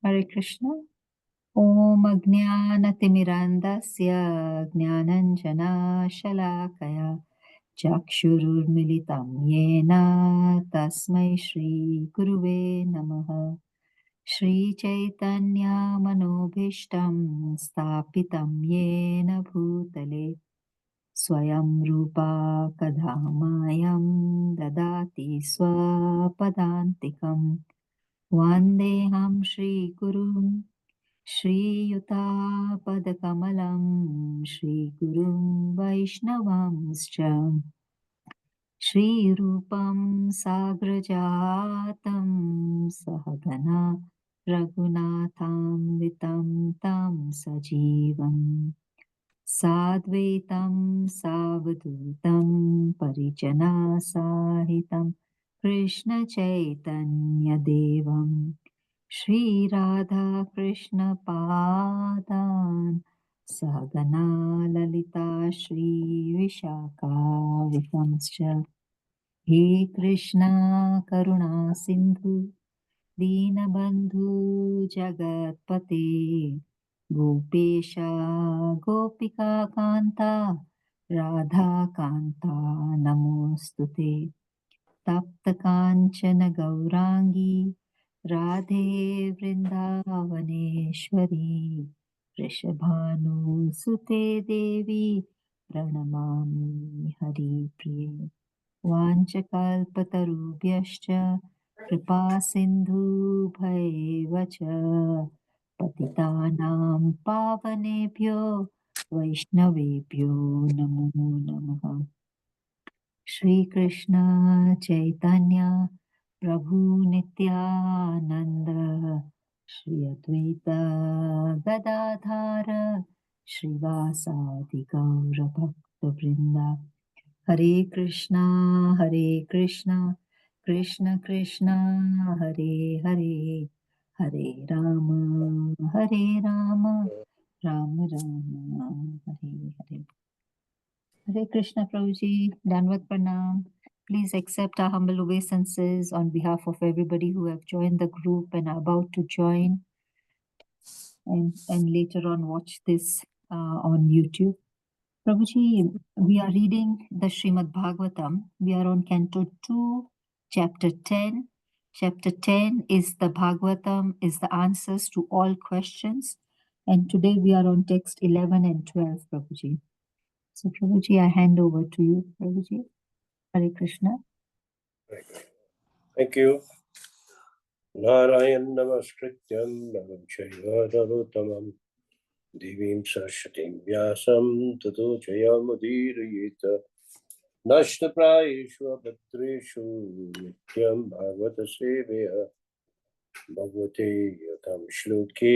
Hare Krishna. Om Ajnanatimirandasya Jnananjana Shalakaya Chakshururmilitam Yena Tasmai Shri Guruve Namaha. Shri Chaitanya Manobhishtam Stapitam Yena Bhutale Swayam Rupa Kadhamayam Dadati Swapadantikam Vandeham Shri Gurum Shri Yutapadakamalam Shri Gurum Vaishnavamscha Shri Rupam Sagrajatam Sahagana Raghunatham Vitam Tam Sajivam Sadvaitam Savadutam Parijana Sahitam Krishna Chaitanya Devam Shri Radha Krishna Padan Sahagana Lalita Shri Vishaka Vitamscha He Krishna Karuna Sindhu Dinabandhu Jagatpate Gopesha Gopika Kanta Radha Kanta Namostute Tapta Kanchana Gaurangi Radhe Vrindavaneshwari Rishabhanu Sute Devi Pranamami Hari Priye Vanchakalpatarubhyascha Kripa Sindhu Bhaivacha Patitanam Pavanebhyo Vaishnavebhyo Namo Namaha. Shri Krishna Chaitanya Prabhu Nityananda Shri Advaita Gadadhara Srivasadi Gaura Bhakta Vrinda Hare Krishna Krishna Krishna Hare Hare Hare Rama Rama Rama Hare Hare. Hare Krishna Prabhuji, Danvat Pranam. Please accept our humble obeisances on behalf of everybody who have joined the group and are about to join and later on watch this on YouTube. Prabhuji, we are reading the Srimad Bhagavatam. We are on Canto 2, Chapter 10. Chapter 10 is the Bhagavatam, is the answers to all questions. And today we are on text 11 and 12, Prabhuji. So Prabhuji, I hand over to you, Prabhuji. Hare Krishna. Thank you. Narayan Namaskrityam Naram Chaiva Narottamam Devim Saraswatim Vyasam Tato Jayamudirayeta Nashta Prayeshva Bhatreshu Nityam Bhagavata Seveya Bhagavate Yatam Shloke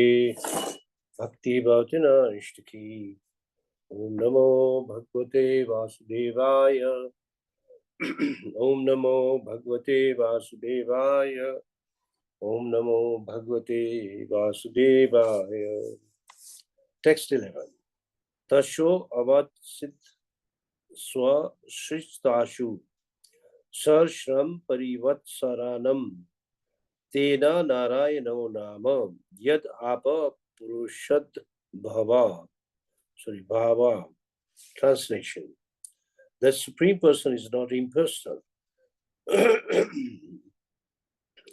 Bhakti Bhavtina Ishtaki Om Namo Bhagavate Vasudevaya Om Namo Bhagavate Vasudevaya Om Namo Bhagavate Vasudevaya. Text 11. Tasho avad sit swa shrishtashu sar shram parivatsaranam tena narayano nama yad apa purushad bhava. Bhava. Translation. The Supreme Person is not impersonal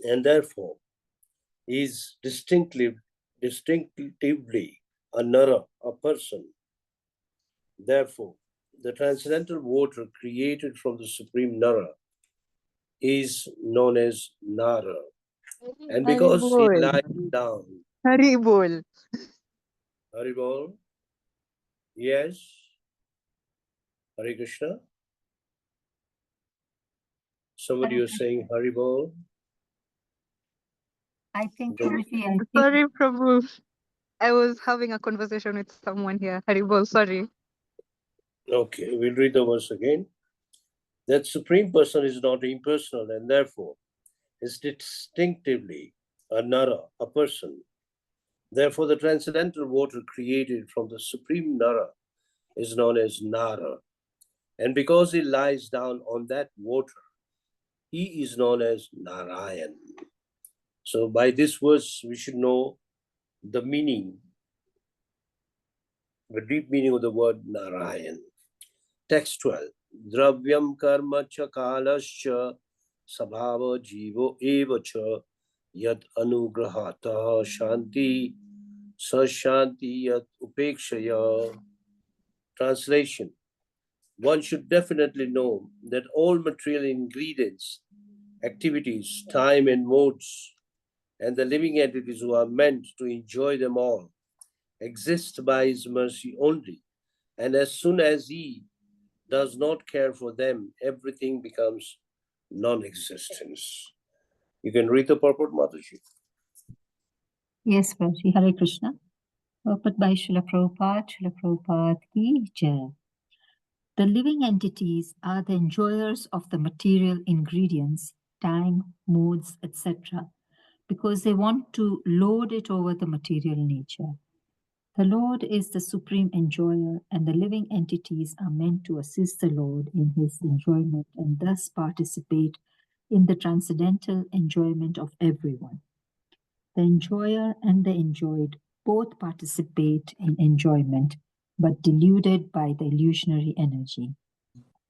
and therefore is distinctively a Nara, a person. Therefore, the transcendental water created from the Supreme Nara is known as Nara. And because he lies down. Haribol. Haribol? Yes? Hare Krishna? Somebody was saying Haribol? I think, Prabhuji, Sorry, Prabhu. I was having a conversation with someone here. Haribol, sorry. Okay, we'll read the verse again. That Supreme Person is not impersonal and therefore is distinctively a Nara, a person. Therefore, the transcendental water created from the Supreme Nara is known as Nara. And because he lies down on that water, he is known as Narayan. So by this verse, we should know the meaning, the deep meaning of the word Narayan. Text 12. Dravyam karma cha kalascha sabhava jivo eva cha yad anugrahata shanti sashanti yad upekshaya. Translation. One should definitely know that all material ingredients, activities, time and modes, and the living entities who are meant to enjoy them all exist by His mercy only. And as soon as He does not care for them, everything becomes non-existence. You can read the purport, Mataji. Yes, Prabhuji. Hare Krishna. Purport by Srila Prabhupada ki jai. The living entities are the enjoyers of the material ingredients, time, moods, etc., because they want to lord it over the material nature. The Lord is the supreme enjoyer, and the living entities are meant to assist the Lord in his enjoyment and thus participate in the transcendental enjoyment of everyone. The enjoyer and the enjoyed both participate in enjoyment, but deluded by the illusionary energy.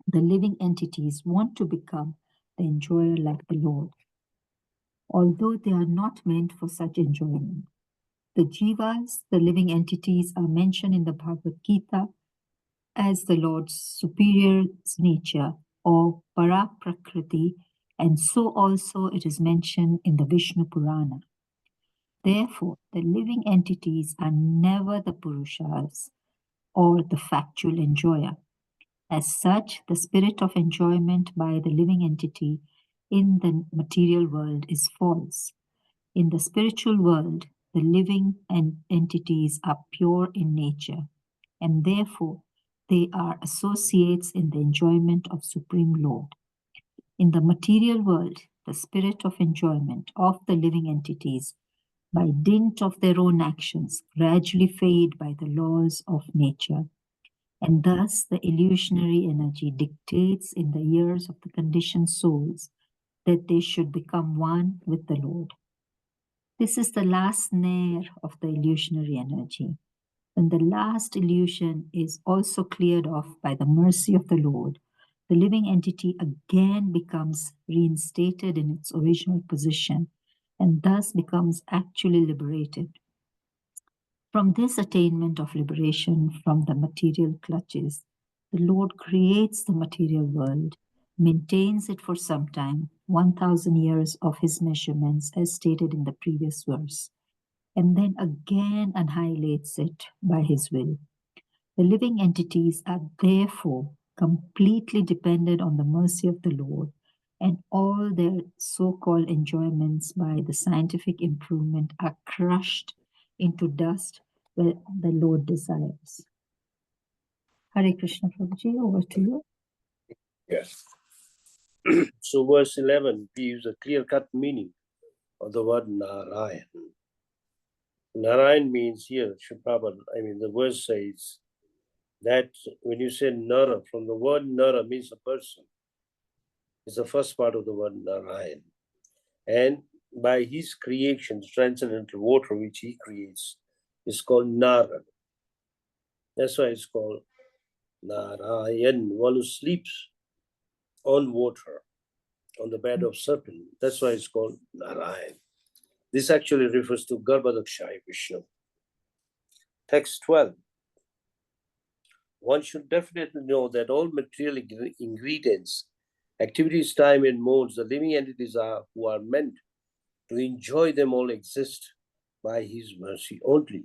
The living entities want to become the enjoyer like the Lord, although they are not meant for such enjoyment. The jivas, the living entities, are mentioned in the Bhagavad Gita as the Lord's superior nature or para prakriti, and so also it is mentioned in the Vishnu Purana. Therefore, the living entities are never the Purushas or the factual enjoyer. As such, the spirit of enjoyment by the living entity in the material world is false. In the spiritual world, the living entities are pure in nature, and therefore they are associates in the enjoyment of Supreme Lord. In the material world, the spirit of enjoyment of the living entities, by dint of their own actions, gradually fade by the laws of nature. And thus the illusionary energy dictates in the ears of the conditioned souls that they should become one with the Lord. This is the last snare of the illusionary energy. When the last illusion is also cleared off by the mercy of the Lord, the living entity again becomes reinstated in its original position and thus becomes actually liberated. From this attainment of liberation from the material clutches, the Lord creates the material world, maintains it for some time, 1,000 years of his measurements as stated in the previous verse, and then again annihilates it by his will. The living entities are therefore completely dependent on the mercy of the Lord, and all their so-called enjoyments by the scientific improvement are crushed into dust where the Lord desires. Hare Krishna Prabhuji, over to you. Yes. So verse 11 gives a clear-cut meaning of the word Narayan. Narayan means here, the verse says that when you say Nara, from the word Nara means a person. It's the first part of the word Narayan. And by his creation, transcendental water which he creates is called Nara. That's why it's called Narayan, one who sleeps on water, on the bed of serpent. That's why it's called Narayan. This actually refers to Garbhodakshaya Vishnu. Text 12. One should definitely know that all material ingredients, activities, time, and modes, the living entities who are meant to enjoy them all exist by his mercy only.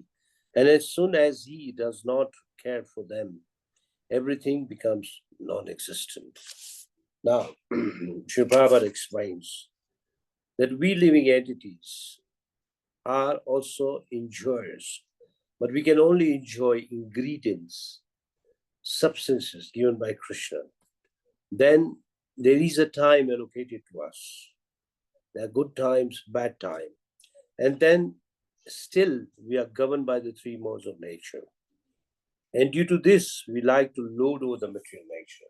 And as soon as he does not care for them, everything becomes non-existent. Now, Sri Prabhupada explains that we living entities are also enjoyers, but we can only enjoy ingredients, substances given by Krishna. Then there is a time allocated to us. There are good times, bad time. And then still we are governed by the three modes of nature. And due to this, we like to load over the material nature.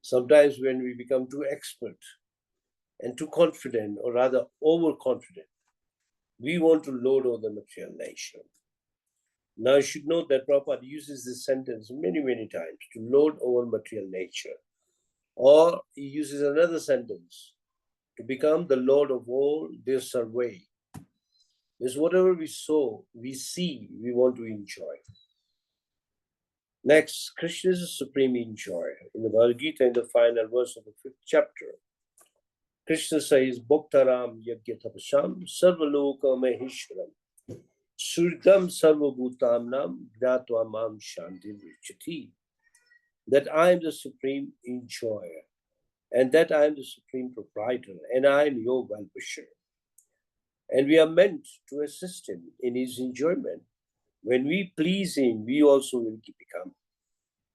Sometimes when we become too expert and too confident, or rather overconfident, we want to lord over the material nature. Now you should note that Prabhupada uses this sentence many, many times, to lord over material nature. Or he uses another sentence, to become the lord of all this survey. Because whatever we sow, we see, we want to enjoy. Next, Krishna is the supreme enjoyer. In the Bhagavad Gita, in the final verse of the 5th chapter, Krishna says, Bhaktaram Yagyatapasam Sarvaloka Maheshwaram Suritam Sarvabhutamnam Gnatva Mam Shanti Vichati. That I am the supreme enjoyer, and that I am the supreme proprietor, and I am your well-wisher. And we are meant to assist him in his enjoyment. When we please him, we also will become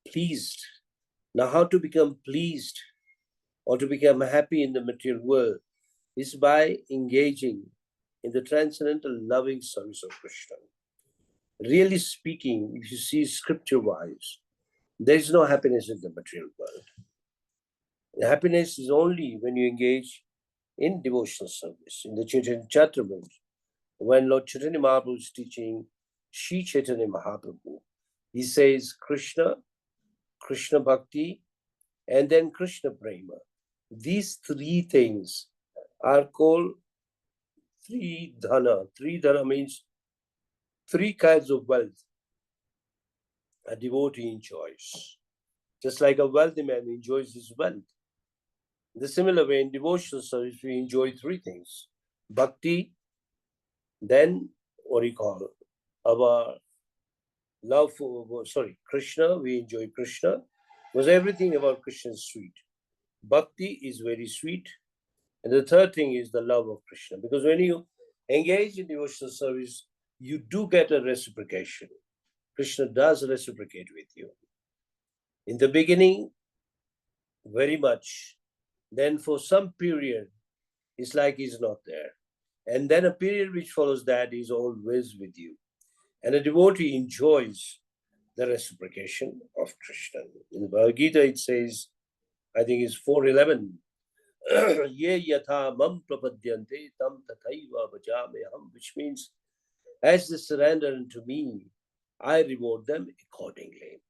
pleased. Now, how to become pleased or to become happy in the material world is by engaging in the transcendental loving service of Krishna. Really speaking, if you see scripture-wise, there is no happiness in the material world. The happiness is only when you engage in devotional service. In the Chaitanya Charitamrita, when Lord Chaitanya Mahaprabhu is teaching Sri Chaitanya Mahaprabhu, he says Krishna, Krishna Bhakti, and then Krishna Prema. These three things are called three dhana. Three dhana means three kinds of wealth a devotee enjoys. Just like a wealthy man enjoys his wealth. In the similar way, in devotional service, we enjoy three things. Bhakti, then what do you call our love for, Krishna, we enjoy Krishna, because everything about Krishna is sweet. Bhakti is very sweet. And the third thing is the love of Krishna, because when you engage in devotional service, you do get a reciprocation. Krishna does reciprocate with you. In the beginning, very much. Then for some period, it's like he's not there. And then a period which follows that is always with you. And a devotee enjoys the reciprocation of Krishna. In the Bhagavad Gita, it says, I think it's 4:11, Ye yatha mam prapadyante tam tathaiva bhajameham, which means, as they surrender unto me, I reward them accordingly.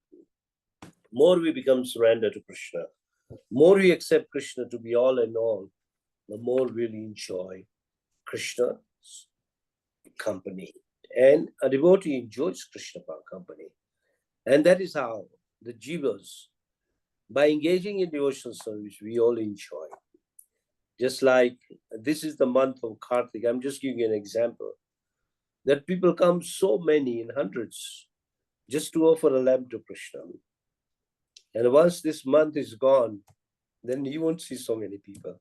More we become surrender to Krishna, more we accept Krishna to be all in all, the more we'll enjoy Krishna's company. And a devotee enjoys Krishna company. And that is how the jivas, by engaging in devotional service, we all enjoy. Just like this is the month of Kartik, I'm just giving you an example, that people come so many in hundreds just to offer a lamp to Krishna. And once this month is gone, then you won't see so many people.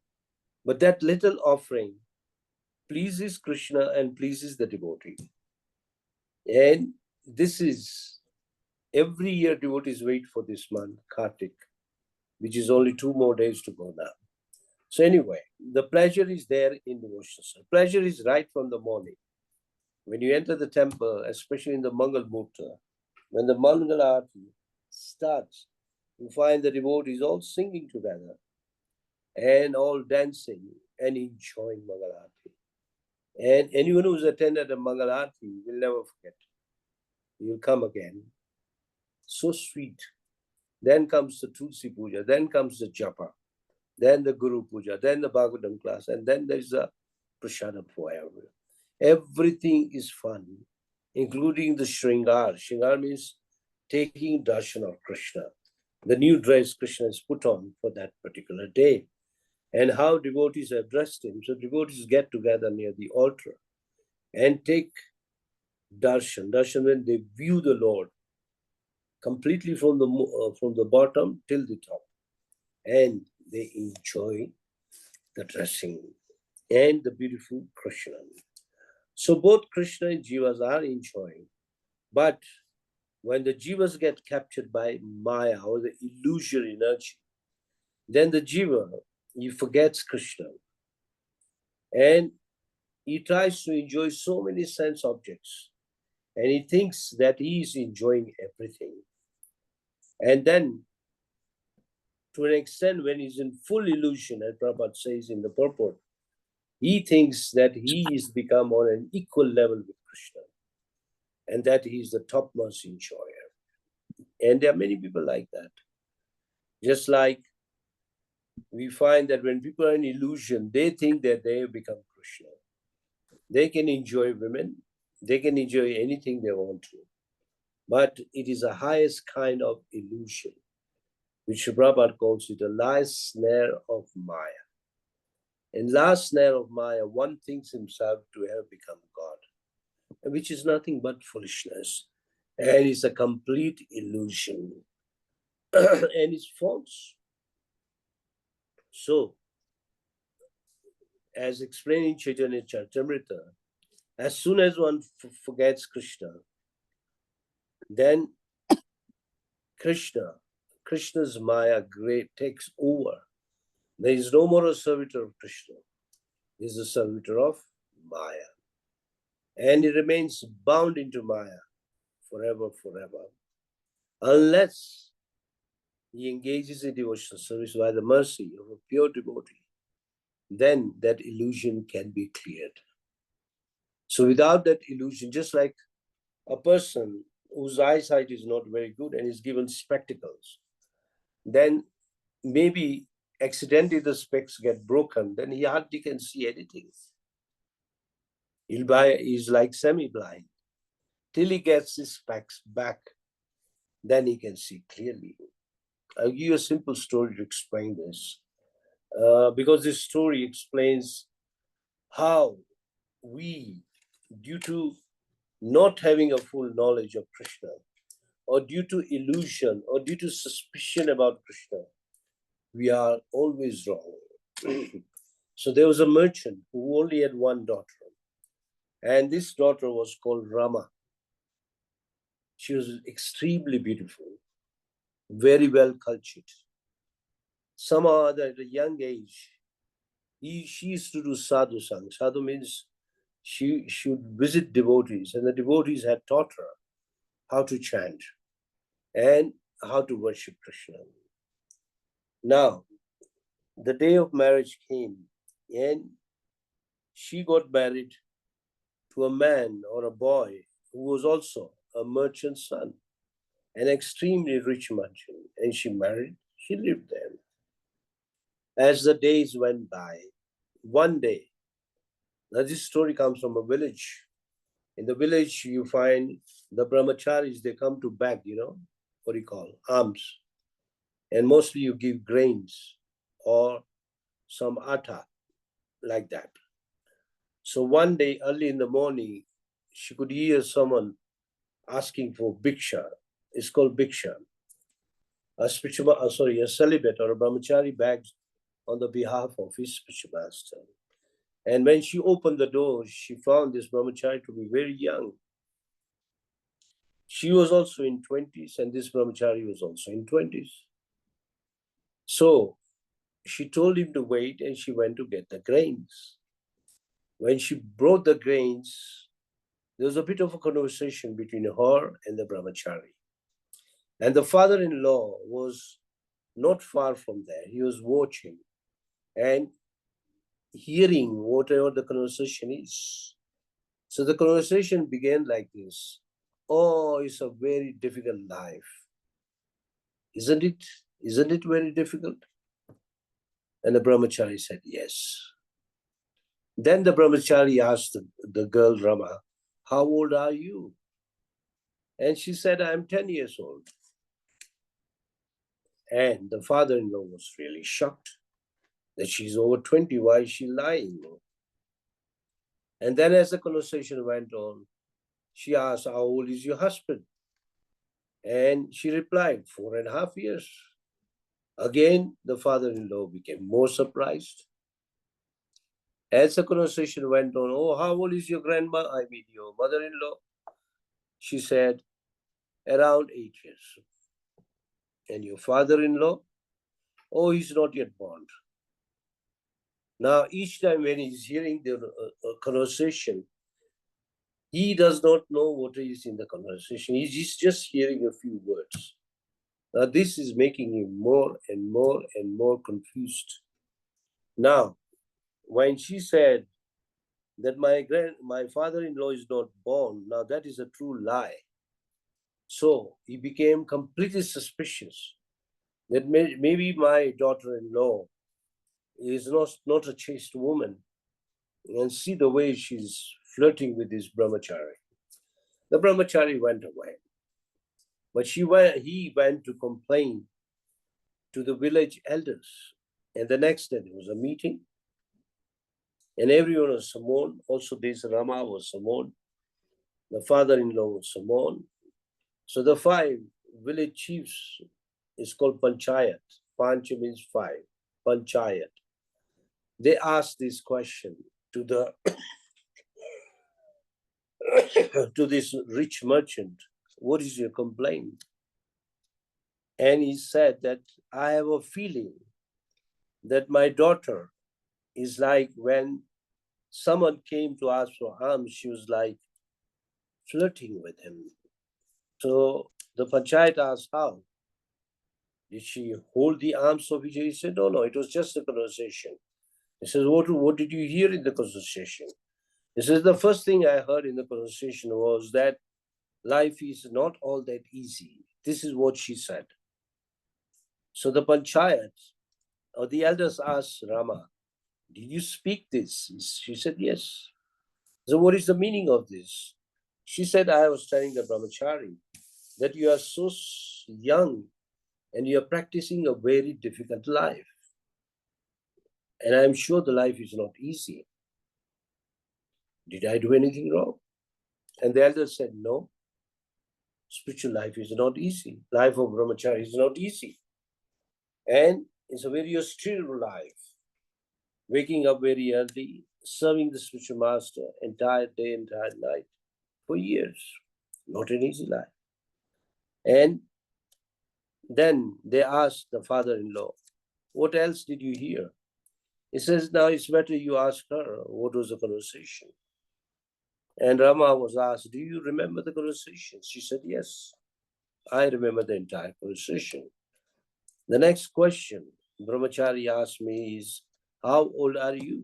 But that little offering pleases Krishna and pleases the devotee. And this is, every year devotees wait for this month, Kartik, which is only 2 more days to go now. So anyway, the pleasure is there in devotion. Pleasure is right from the morning. When you enter the temple, especially in the Mangal Murta, when the Mangal Arati starts, you find the devotees all singing together and all dancing and enjoying Mangal Arati. And anyone who's attended a Mangal Arati will never forget. He will come again. So sweet. Then comes the Tulsi Puja, then comes the Japa, then the Guru Puja, then the Bhagavatam class, and then there's a Prasadam forever. Everything is fun, including the Shringar. Shringar means taking darshan of Krishna, the new dress Krishna has put on for that particular day, and how devotees have dressed him. So devotees get together near the altar and take darshan. Darshan when they view the Lord completely from the bottom till the top, and they enjoy the dressing and the beautiful Krishna. So both Krishna and Jivas are enjoying, but when the Jivas get captured by Maya or the illusory energy, then the Jiva, he forgets Krishna and he tries to enjoy so many sense objects and he thinks that he is enjoying everything. And then to an extent when he's in full illusion, as Prabhupada says in the purport, He thinks that he is become on an equal level with Krishna and that he is the topmost enjoyer. And there are many people like that. Just like we find that when people are in illusion, they think that they have become Krishna. They can enjoy women, they can enjoy anything they want to. But it is the highest kind of illusion, which Prabhupada calls it the last snare of Maya. In last snare of Maya, one thinks himself to have become God, which is nothing but foolishness. And it's a complete illusion. And it's false. So, as explained in Chaitanya Charitamrita, as soon as one forgets Krishna, then Krishna's Maya takes over. There is no more a servitor of Krishna. He is a servitor of Maya. And he remains bound into Maya forever, unless he engages in devotional service by the mercy of a pure devotee. Then that illusion can be cleared. So without that illusion, just like a person whose eyesight is not very good and is given spectacles, then maybe accidentally the specs get broken, then he hardly can see anything. He's like semi-blind. Till he gets his specs back, then he can see clearly. I'll give you a simple story to explain this. Because this story explains how we, due to not having a full knowledge of Krishna, or due to illusion, or due to suspicion about Krishna, we are always wrong. So there was a merchant who only had one daughter, and this daughter was called Rama. She was extremely beautiful, very well cultured. Somehow at a young age, she used to do sadhu sang. Sadhu means she should visit devotees, and the devotees had taught her how to chant and how to worship Krishna. Now, the day of marriage came, and she got married to a man or a boy who was also a merchant's son, an extremely rich merchant, and she married, she lived there. As the days went by, one day, now this story comes from a village. In the village, you find the brahmacharis, they come to beg, what do you call, alms. And mostly you give grains or some atta, like that. So one day, early in the morning, she could hear someone asking for bhiksha. It's called bhiksha. A celibate or a brahmachari begs on the behalf of his spiritual master. And when she opened the door, she found this brahmachari to be very young. She was also in 20s, and this brahmachari was also in 20s. So she told him to wait, and she went to get the grains. When she brought the grains, there was a bit of a conversation between her and the brahmachari. And the father-in-law was not far from there. He was watching and hearing whatever the conversation is. So the conversation began like this. Oh, it's a very difficult life. Isn't it? Isn't it very difficult? And the brahmachari said, yes. Then the brahmachari asked the girl Rama, how old are you? And she said, I'm 10 years old. And the father-in-law was really shocked that she's over 20. Why is she lying? And then as the conversation went on, she asked, how old is your husband? And she replied, 4.5 years. Again, the father-in-law became more surprised. As the conversation went on, oh, how old is your grandma? I mean, your mother-in-law? She said, around 8 years. And your father-in-law? Oh, he's not yet born. Now, each time when he's hearing the conversation, he does not know what is in the conversation. He's just hearing a few words. Now, this is making him more and more and more confused. Now, when she said that my father-in-law is not born. Now that is a true lie. So he became completely suspicious that maybe my daughter-in-law is not a chaste woman, and see the way she's flirting with this brahmachari. The brahmachari went away, but he went to complain to the village elders. And the next day there was a meeting, and everyone was summoned. Also, this Rama was summoned. The father-in-law was summoned. So the 5 village chiefs is called panchayat. Panch means 5. Panchayat. They asked this question to the to this rich merchant. What is your complaint? And he said that I have a feeling that my daughter is like when someone came to ask for alms, she was like flirting with him. So the panchayat asked how. Did she hold the arms of Vijay? He said, no, it was just a conversation. He says, what did you hear in the conversation? He says, the first thing I heard in the conversation was that life is not all that easy. This is what she said. So the panchayat or the elders asked Rama, did you speak this? She said, yes. So what is the meaning of this? She said, I was telling the brahmachari that you are so young and you are practicing a very difficult life. And I'm sure the life is not easy. Did I do anything wrong? And the elders said, no. Spiritual life is not easy. Life of brahmachari is not easy. And it's a very austere life. Waking up very early, serving the spiritual master entire day, entire night for years. Not an easy life. And then they asked the father-in-law, what else did you hear? He says, now it's better you ask her what was the conversation. And Rama was asked, do you remember the conversation? She said, yes, I remember the entire conversation. The next question Brahmachari asked me is, how old are you?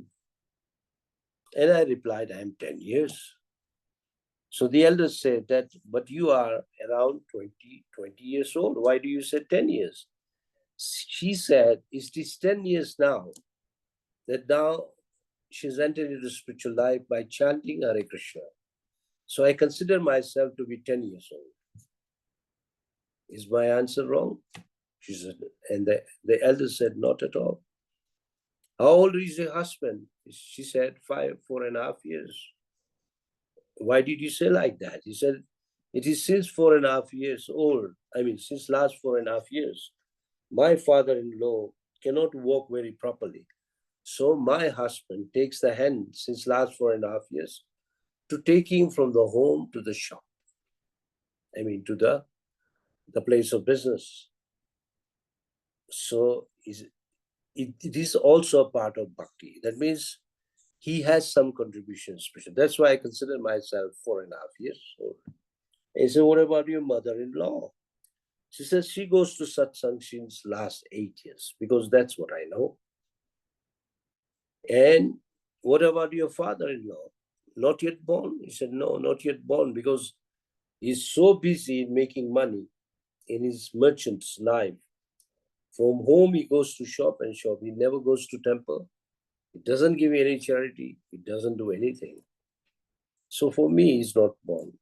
And I replied, I am 10 years. So the elders said that, but you are around 20 years old. Why do you say 10 years? She said, it is 10 years now that now she's entered into spiritual life by chanting Hare Krishna. So I consider myself to be 10 years old. Is my answer wrong? She said, and the elder said, not at all. How old is your husband? She said, 4.5 years. Why did you say like that? He said, it is since 4.5 years old. I mean, since last 4.5 years, my father-in-law cannot walk very properly. So my husband takes the hand since last 4.5 years to take him from the home to the shop. I mean, to the place of business. So it is also a part of bhakti. That means he has some contributions. That's why I consider myself 4.5 years old. And he said, what about your mother-in-law? She says she goes to satsang since last 8 years, because that's what I know. And what about your father-in-law? Not yet born? He said, no, not yet born, because he's so busy in making money in his merchant's life. From home, he goes to shop and shop. He never goes to temple. He doesn't give any charity. He doesn't do anything. So for me, he's not born.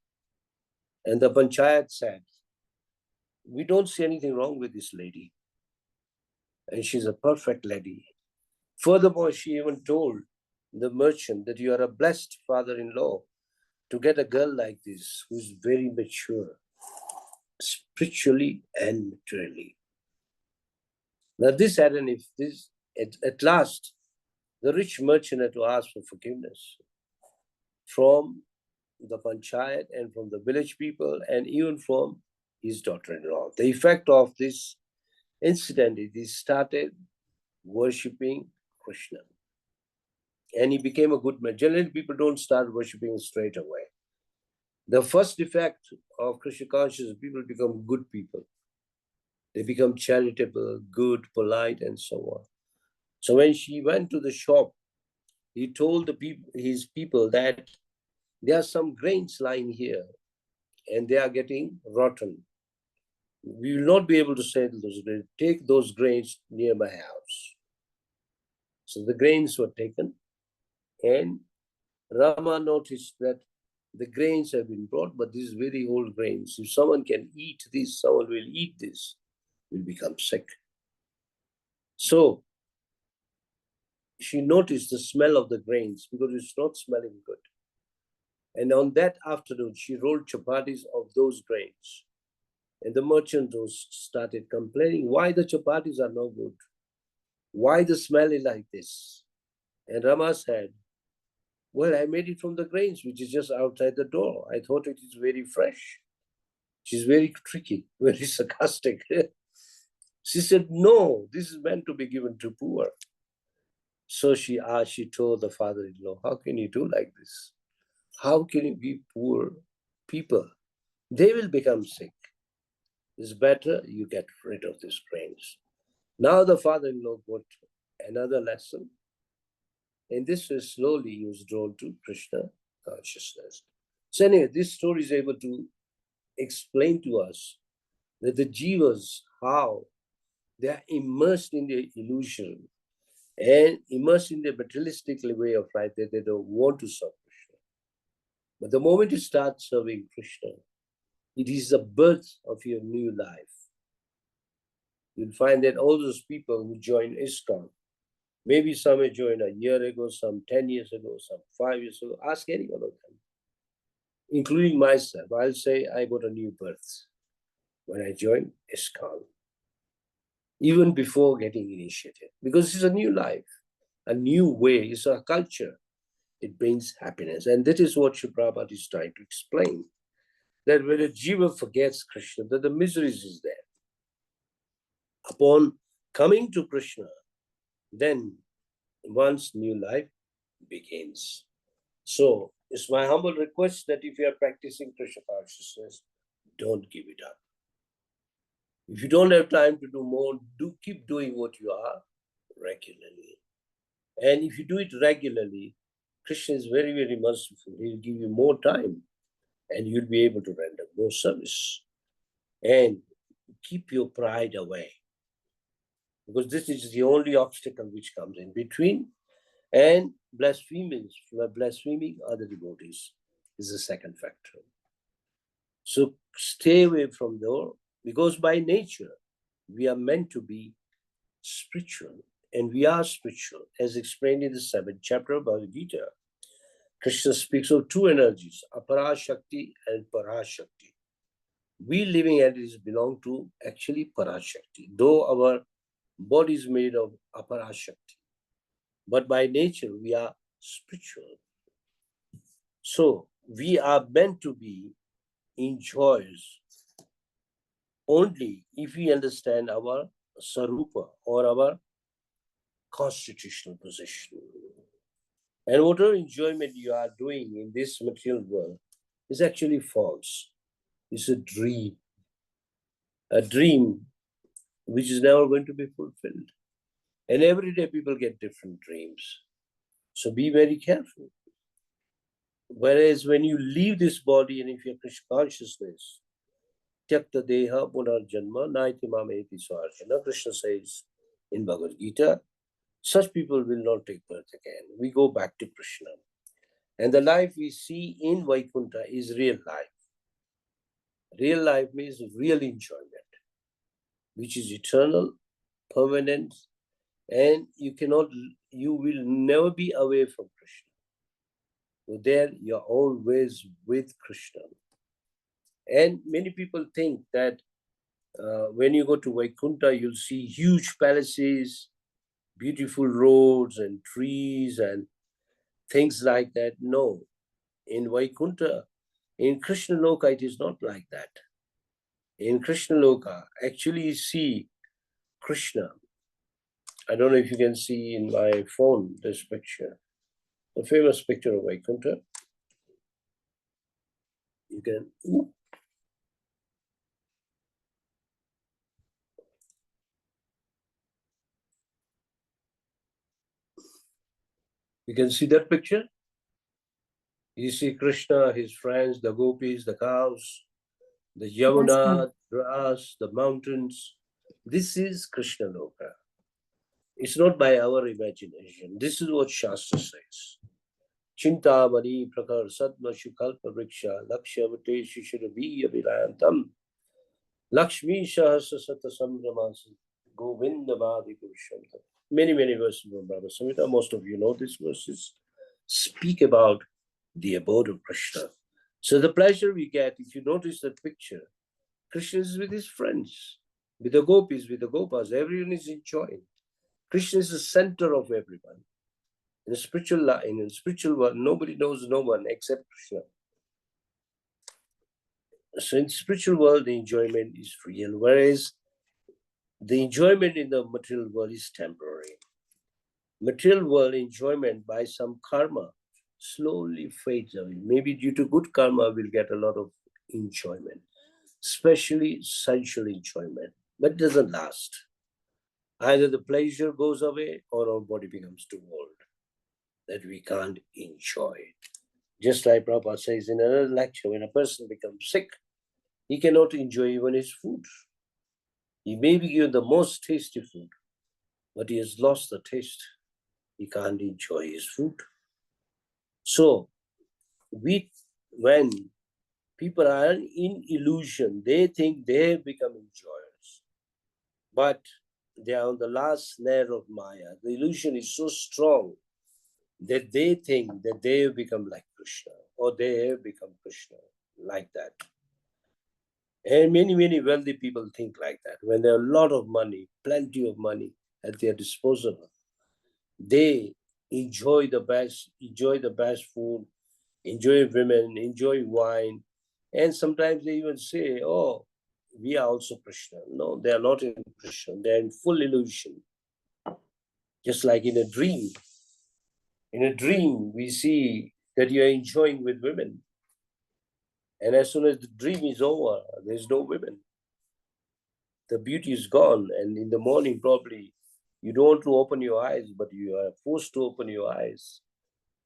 And the panchayat said, we don't see anything wrong with this lady. And she's a perfect lady. Furthermore, she even told the merchant that you are a blessed father-in-law to get a girl like this who's very mature, spiritually and materially. Now this had an if this at last, the rich merchant had to ask for forgiveness from the panchayat and from the village people and even from his daughter-in-law. The effect of this incident is he started worshipping Krishna. And he became a good man. Generally, people don't start worshipping straight away. The first effect of Krishna consciousness, people become good people. They become charitable, good, polite, and so on. So when she went to the shop, he told his people that there are some grains lying here and they are getting rotten. We will not be able to sell those grains. Take those grains near my house. So the grains were taken, and Rama noticed that the grains have been brought, but these very old grains. If someone can eat this, someone will eat this, will become sick. So she noticed the smell of the grains because it's not smelling good. And on that afternoon, she rolled chapatis of those grains. And the merchant started complaining, why the chapatis are no good? Why the smell is like this? And Rama said, well, I made it from the grains, which is just outside the door. I thought it is very fresh. She's very tricky, very sarcastic. She said, no, this is meant to be given to poor. So she told the father-in-law, how can you do like this? How can you give poor people? They will become sick. It's better you get rid of these grains. Now the father-in-law got another lesson. And this way slowly he was drawn to Krishna consciousness. So anyway, this story is able to explain to us that the jivas, how they are immersed in their illusion and immersed in their materialistic way of life, that they don't want to serve Krishna. But the moment you start serving Krishna, it is the birth of your new life. You'll find that all those people who join ISKCON, maybe some may join a year ago, some 10 years ago, some 5 years ago, ask any one of them, including myself. I'll say I got a new birth when I joined ISKCON, even before getting initiated, because it's a new life, a new way, it's a culture. It brings happiness. And that is what Sri Prabhupada is trying to explain, that when a jiva forgets Krishna, that the miseries is there. Upon coming to Krishna, then one's new life begins. So it's my humble request that if you are practicing Krishna consciousness, don't give it up. If you don't have time to do more, keep doing what you are regularly. And if you do it regularly, Krishna is very, very merciful. He will give you more time and you'll be able to render more service. And keep your pride away, because this is the only obstacle which comes in between. And blaspheming other devotees is the second factor. So stay away from there, because by nature, we are meant to be spiritual, and we are spiritual, as explained in the 7th chapter of Bhagavad Gita. Krishna speaks of two energies, Apara Shakti and Parashakti. We living entities belong to actually Parashakti, though our body is made of Aparashakti. But by nature, we are spiritual. So we are meant to be in joys only if we understand our sarupa, or our constitutional position. And whatever enjoyment you are doing in this material world is actually false. It's a dream which is never going to be fulfilled. And every day people get different dreams. So be very careful. Whereas when you leave this body and if you have Krishna consciousness, Tyakta Deha Punarjanma Naiti Mameti Swarjana, Krishna says in Bhagavad Gita, such people will not take birth again. We go back to Krishna. And the life we see in Vaikuntha is real life. Real life means real enjoyment, which is eternal, permanent, and you will never be away from Krishna. So there you're always with Krishna. And many people think that when you go to Vaikuntha, you'll see huge palaces, beautiful roads and trees and things like that. No, in Vaikuntha, in Krishna Loka, it is not like that. In Krishna Loka, actually you see Krishna. I don't know if you can see in my phone this picture, the famous picture of Vaikuntha. You can. You can see that picture? You see Krishna, his friends, the gopis, the cows, the Yamuna, grass, the mountains. This is Krishna Loka. It's not by our imagination. This is what Shastra says. Chintamani prakar sadma shukalpa vriksha lakshavate shishiraviya vilayantam Lakshmi Sahasra Sata Samramasi Govinda Bhadi Purusham. Many verses from Brahma Samhita. Most of you know these verses. Speak about the abode of Krishna. So the pleasure we get, if you notice that picture, Krishna is with his friends, with the gopis, with the gopas. Everyone is enjoying. Krishna is the center of everyone. In the spiritual line, in the spiritual world, nobody knows no one except Krishna. So in the spiritual world, the enjoyment is real, whereas the enjoyment in the material world is temporary. Material world enjoyment by some karma slowly fades away. Maybe due to good karma, we'll get a lot of enjoyment, especially sensual enjoyment, but it doesn't last. Either the pleasure goes away or our body becomes too old that we can't enjoy it. Just like Prabhupada says in another lecture, when a person becomes sick, he cannot enjoy even his food. He may be given the most tasty food, but he has lost the taste. He can't enjoy his food. So, when people are in illusion, they think they have become enjoyers, but they are on the last snare of Maya. The illusion is so strong that they think that they have become like Krishna, or they have become Krishna, like that. And many wealthy people think like that. When there are a lot of money, plenty of money at their disposal, they enjoy the best food, enjoy women, enjoy wine, and sometimes they even say, oh, we are also Krishna. No, they are not in Krishna. They are in full illusion. Just like in a dream. In a dream, we see that you are enjoying with women. And as soon as the dream is over, there's no women. The beauty is gone. And in the morning, probably, you don't want to open your eyes, but you are forced to open your eyes.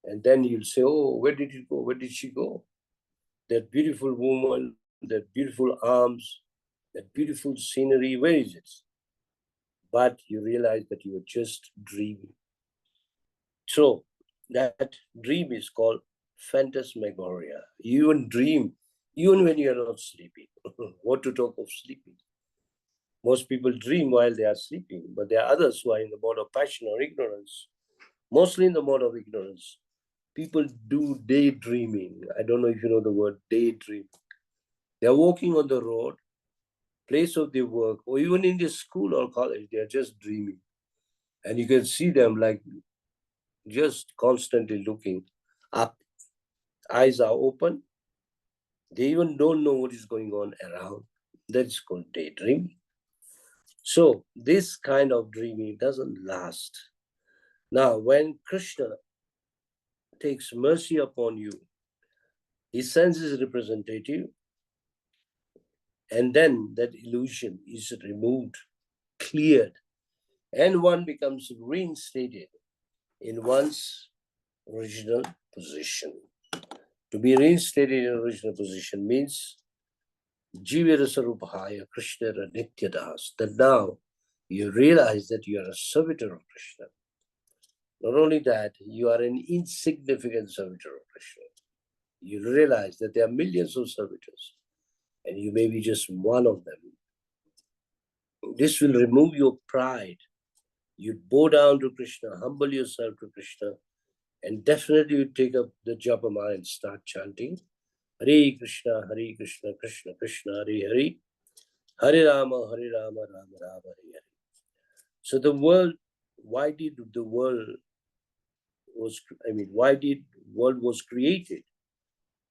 And then you'll say, oh, where did it go? Where did she go? That beautiful woman, that beautiful arms, that beautiful scenery, where is it? But you realize that you were just dreaming. So that dream is called phantasmagoria. You even dream, even when you are not sleeping. What to talk of sleeping? Most people dream while they are sleeping, but there are others who are in the mode of passion or ignorance. Mostly in the mode of ignorance. People do daydreaming. I don't know if you know the word daydream. They're walking on the road, place of their work, or even in their school or college, they're just dreaming. And you can see them like just constantly looking up. Eyes are open. They even don't know what is going on around. That's called daydreaming. So this kind of dreaming doesn't last. Now, when Krishna takes mercy upon you, he sends his representative, and then that illusion is removed, cleared, and one becomes reinstated in one's original position. To be reinstated in original position means Jivira Sarupahaya Krishna Nityadas, that now you realize that you are a servitor of Krishna. Not only that, you are an insignificant servitor of Krishna. You realize that there are millions of servitors, and you may be just one of them. This will remove your pride. You bow down to Krishna, humble yourself to Krishna, and definitely you take up the Japamala and start chanting Hare Krishna, Krishna Krishna, Hare Hare, Hare Rama, Rama Rama, Hare Hare. So the world, why did world was created?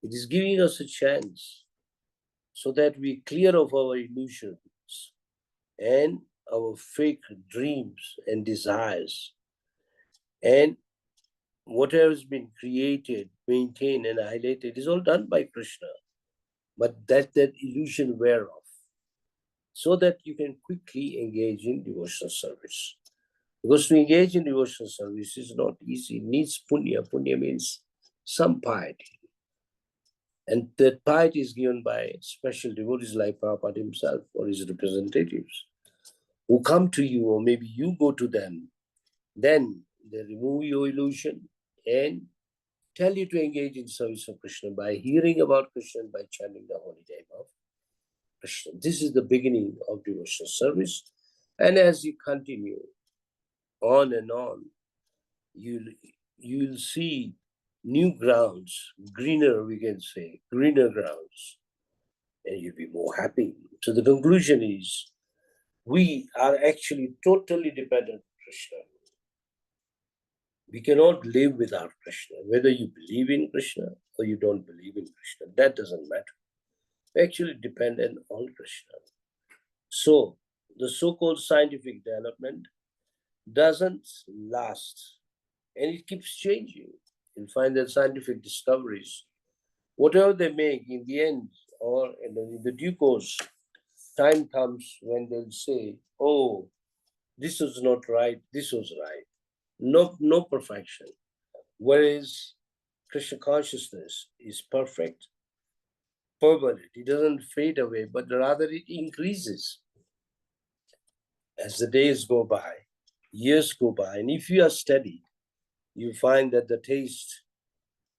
It is giving us a chance so that we clear of our illusions and our fake dreams and desires. And whatever has been created, maintained, and highlighted is all done by Krishna. But that illusion wear off, so that you can quickly engage in devotional service. Because to engage in devotional service is not easy. It needs punya. Punya means some piety. And that piety is given by special devotees like Prabhupada himself or his representatives who come to you, or maybe you go to them. Then they remove your illusion and tell you to engage in service of Krishna by hearing about Krishna and by chanting the holy name of Krishna. This is the beginning of devotional service. And as you continue on and on, you'll see new grounds, greener, we can say, greener grounds, and you'll be more happy. So the conclusion is, we are actually totally dependent on Krishna. We cannot live without Krishna. Whether you believe in Krishna or you don't believe in Krishna, that doesn't matter. We're actually dependent on Krishna. So the so-called scientific development doesn't last, and it keeps changing. You'll find that scientific discoveries, whatever they make in the end or in the due course, time comes when they'll say, oh, this was not right, this was right. No perfection. Whereas Krishna consciousness is perfect, permanent. It doesn't fade away, but rather it increases as the days go by, years go by. And if you are steady, you find that the taste,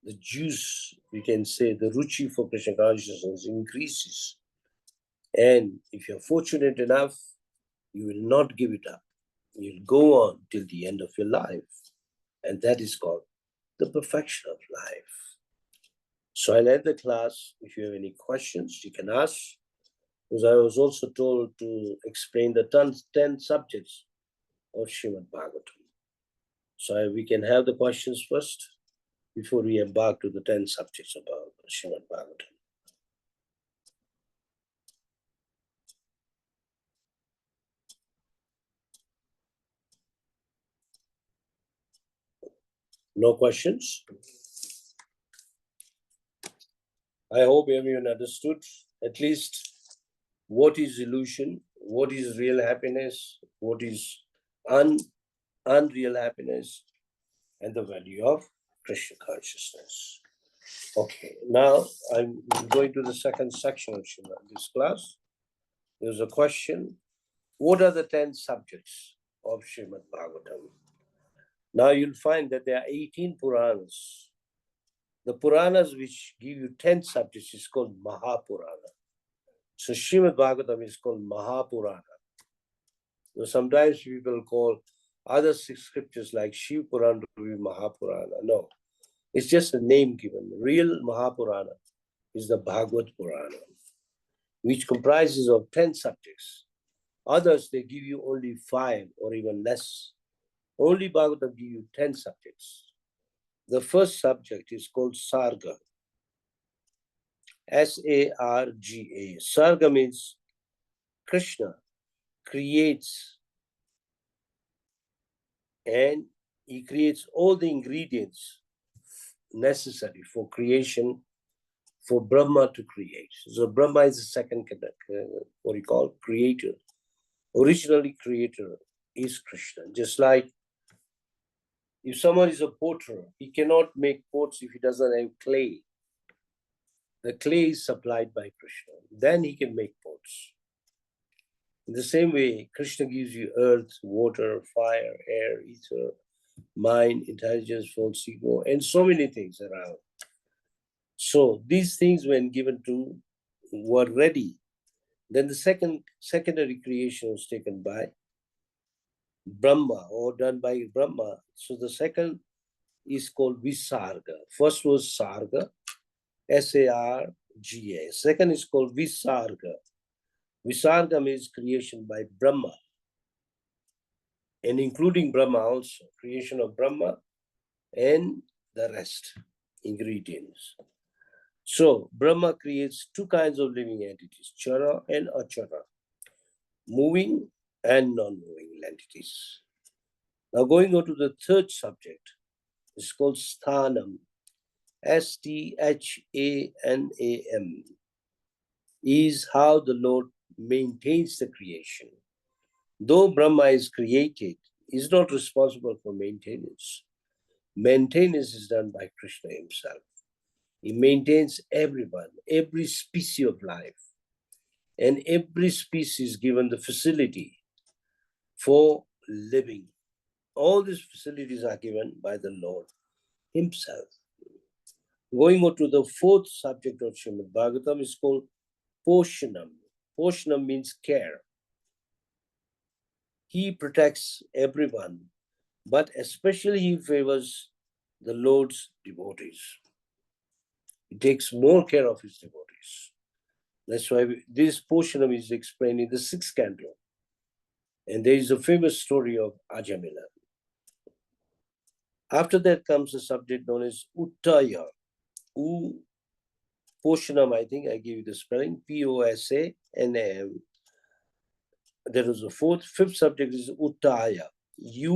the juice, we can say, the ruchi for Krishna consciousness increases. And if you're fortunate enough, you will not give it up. You'll go on till the end of your life. And that is called the perfection of life. So I'll end the class. If you have any questions, you can ask. Because I was also told to explain the 10 subjects of Srimad Bhagavatam. So we can have the questions first before we embark to the 10 subjects about Srimad Bhagavatam. No questions? I hope everyone understood at least what is illusion, what is real happiness, what is unreal happiness, and the value of Krishna consciousness. Okay, now I'm going to the second section of this class. There's a question: what are the 10 subjects of Srimad Bhagavatam? Now you'll find that there are 18 Puranas. The Puranas which give you 10 subjects is called Mahapurana. So Srimad Bhagavatam is called Mahapurana. So sometimes people call other 6 scriptures like Shiv Purana to be Mahapurana. No, it's just a name given. The real Mahapurana is the Bhagavad Purana, which comprises of 10 subjects. Others, they give you only 5 or even less. Only Bhagavatam give you 10 subjects. The first subject is called Sarga. S-A-R-G-A. Sarga means Krishna creates, and he creates all the ingredients necessary for creation, for Brahma to create. So Brahma is the second, what you call, creator. Originally creator is Krishna. Just like if someone is a potter, he cannot make pots if he doesn't have clay. The clay is supplied by Krishna. Then he can make pots. In the same way, Krishna gives you earth, water, fire, air, ether, mind, intelligence, false ego, and so many things around. So these things, when given to, were ready. Then the secondary creation was taken by Brahma, or done by Brahma. So the second is called Visarga. First was Sarga, S-A-R-G-A. Second is called Visarga. Visarga means creation by Brahma, and including Brahma also, creation of Brahma and the rest ingredients. So Brahma creates 2 kinds of living entities, Chara and Achara, moving and non-moving entities. Now going on to the third subject, it's called Sthanam, S-T-H-A-N-A-M, is how the Lord maintains the creation. Though Brahma is created, is not responsible for maintenance. Maintenance is done by Krishna himself. He maintains everyone, every species of life, and every species given the facility for living. All these facilities are given by the Lord himself. Going on to the fourth subject of Srimad Bhagavatam is called Poshanam. Poshanam means care. He protects everyone, but especially he favors the Lord's devotees. He takes more care of his devotees. That's why this Poshanam is explained in the 6th canto. And there is a famous story of Ajamila. After that comes a subject known as Uttaya. Poshanam, I think I give you the spelling, P-O-S-A-N-A-M. There is a fifth subject is Uttaya, U-T-A-Y-A-H,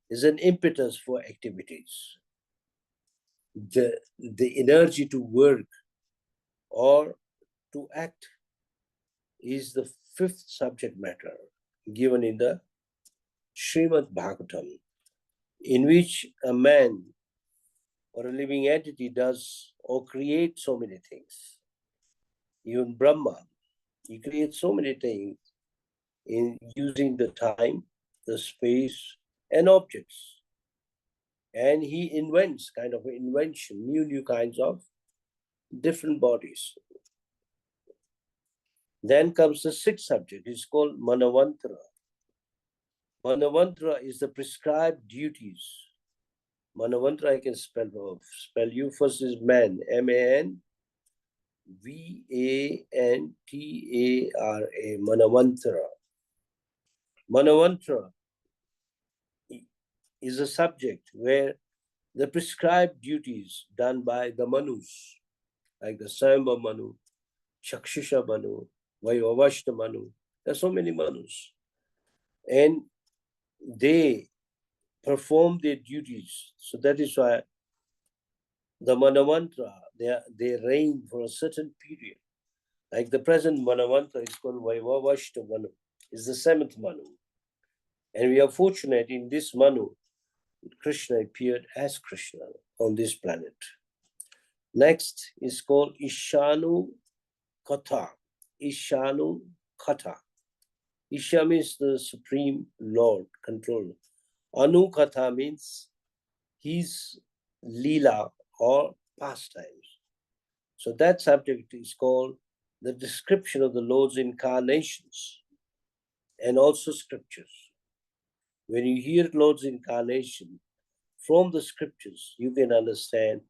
is an impetus for activities. The energy to work or to act is the fifth subject matter given in the Srimad Bhagavatam, in which a man or a living entity does or creates so many things. Even Brahma, he creates so many things in using the time, the space, and objects. And he invents kind of invention, new kinds of different bodies. Then comes the 6th subject, it's called Manavantra. Manavantra is the prescribed duties. Manavantra I can spell you. First is man, M-A-N-V-A-N-T-A-R-A, Manavantra. Manavantra is a subject where the prescribed duties done by the Manus, like the Sayamba Manu, Chakshusha Manu, Vaivavashta Manu, there are so many Manus. And they perform their duties. So that is why the Manavantra, they reign for a certain period. Like the present Manavantra is called Vaivavashta Manu, is the 7th Manu. And we are fortunate in this Manu, Krishna appeared as Krishna on this planet. Next is called Ishanu Katha. Ishanu Katha. Isha means the Supreme Lord, controller. Anu Katha means his Leela or pastimes. So that subject is called the description of the Lord's incarnations and also scriptures. When you hear Lord's incarnation from the scriptures, you can understand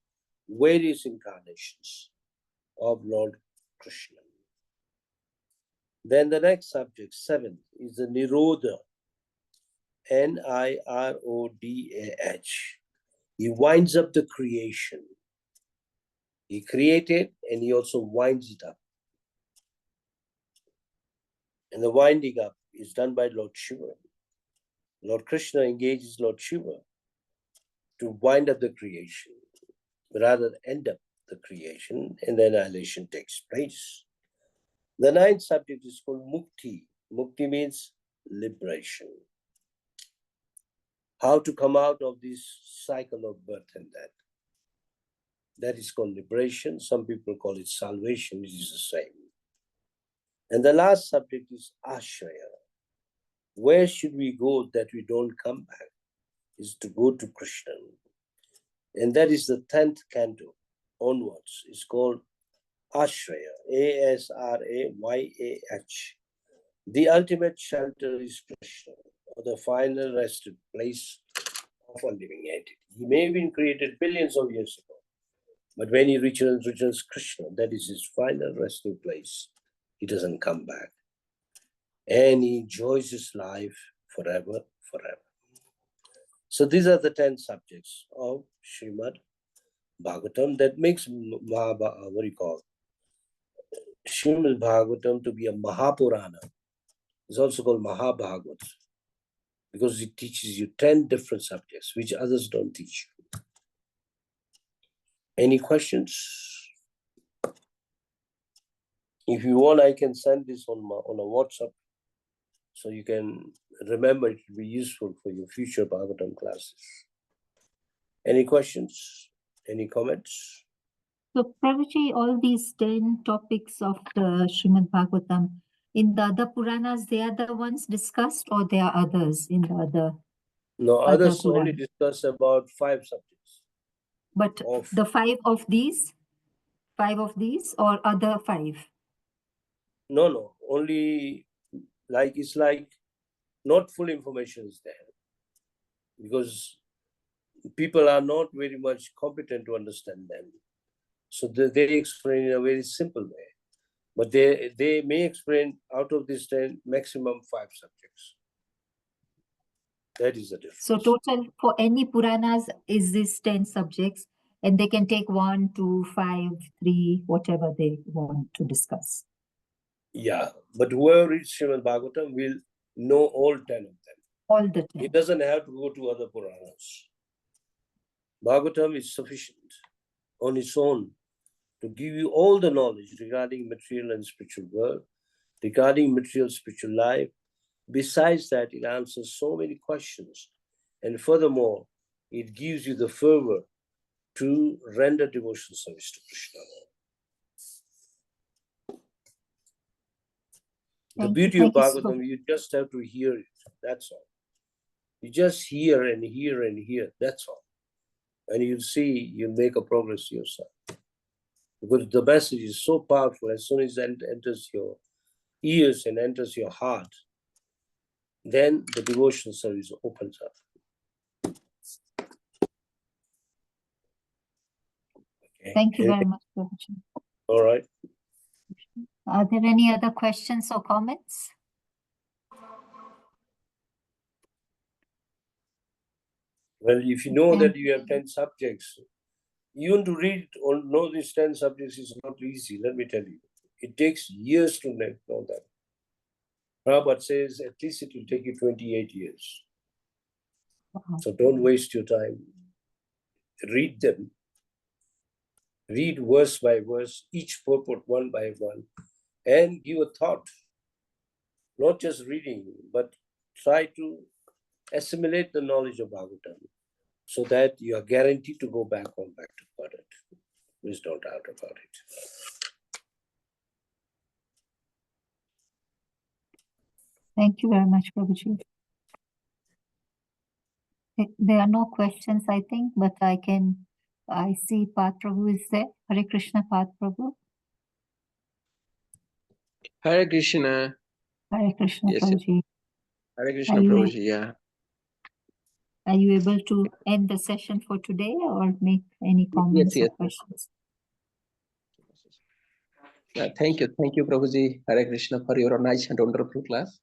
various incarnations of Lord Krishna. Then the next subject, 7th, is the Nirodha, N-I-R-O-D-A-H. He winds up the creation. He created and he also winds it up. And the winding up is done by Lord Shiva. Lord Krishna engages Lord Shiva to wind up the creation, rather end up the creation, and the annihilation takes place. The 9th subject is called Mukti. Mukti means liberation. How to come out of this cycle of birth and death. That is called liberation. Some people call it salvation. It is the same. And the last subject is Ashraya. Where should we go that we don't come back? Is to go to Krishna. And that is the 10th canto onwards. It's called Ashraya, A-S-R-A-Y-A-H. The ultimate shelter is Krishna, or the final resting place of a living entity. He may have been created billions of years ago, but when he returns Krishna, that is his final resting place. He doesn't come back. And he enjoys his life forever. So these are the 10 subjects of Srimad Bhagavatam that makes Srimad Bhagavatam to be a Mahapurana. It's also called Mahabhagavat because it teaches you 10 different subjects which others don't teach you. Any questions? If you want, I can send this on a WhatsApp, so you can remember. It will be useful for your future Bhagavatam classes. Any questions? Any comments? So, Prabhuji, all these 10 topics of the Srimad Bhagavatam, in the other Puranas, they are the ones discussed, or there are others in the other? No, Other others only Puranas. discuss about 5 subjects. But the 5 of these, or other 5? No, only it's like not full information is there, because people are not very much competent to understand them. So they explain in a very simple way. But they may explain out of this 10, maximum 5 subjects. That is the difference. So total for any Puranas is this 10 subjects, and they can take 1, 2, 5, 3, whatever they want to discuss. Yeah, but whoever reads Srimad Bhagavatam will know all 10 of them. All the 10. It doesn't have to go to other Puranas. Bhagavatam is sufficient on its own to give you all the knowledge regarding material and spiritual world, regarding material spiritual life. Besides that, it answers so many questions. And furthermore, it gives you the fervor to render devotional service to Krishna. The beauty of Bhagavatam, you just have to hear it. That's all. You just hear and hear and hear. That's all. And you'll see, you'll make a progress yourself. Because the message is so powerful. As soon as it enters your ears and enters your heart, then the devotional service opens up. Okay. Thank you very much, Prabhuji. All right. Are there any other questions or comments? Well, if you know that you have 10 subjects, even to read or know these 10 subjects is not easy, let me tell you. It takes years to know that. Prabhupada says at least it will take you 28 years. So don't waste your time. Read them. Read verse by verse, each purport one by one, and give a thought. Not just reading, but try to assimilate the knowledge of Bhagavatam so that you are guaranteed to go back to God. There's no doubt about it. Thank you very much, Prabhuji. There are no questions, I think, but I see Path Prabhu is there. Hare Krishna, Path Prabhu. Hare Krishna. Hare Krishna, Yes, Prabhuji. Hare Krishna, Prabhuji, yeah. Are you able to end the session for today or make any comments or questions? Thank you, Prabhuji. Hare Krishna for your nice and wonderful class.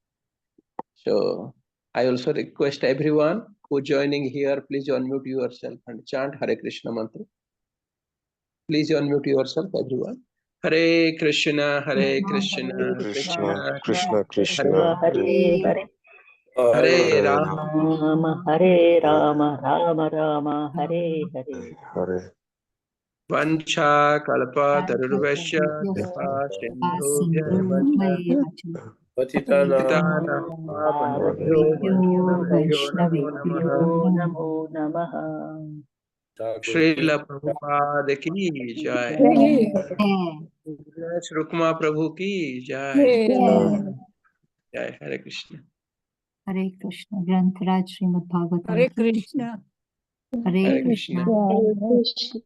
So I also request everyone who joining here, please unmute yourself and chant Hare Krishna mantra. Please unmute yourself, everyone. Hare Krishna, Hare Krishna, Krishna Krishna Krishna Hare Hare Hare Rama, Hare Rama, Rama Rama, Hare Hare. Hare Vancha Kalpa Tarurvasya Kripa Sindhubhya Patitana Pavanebhyo Vaishnavebhyo Namo Namaha. Srila Prabhupada ki jai. Rukma Prabhu ki jai. Jai Hare Krishna. Hare Krishna. Granth Raj Srimad Bhagavatam. Hare Krishna. Hare Krishna. Hare Krishna.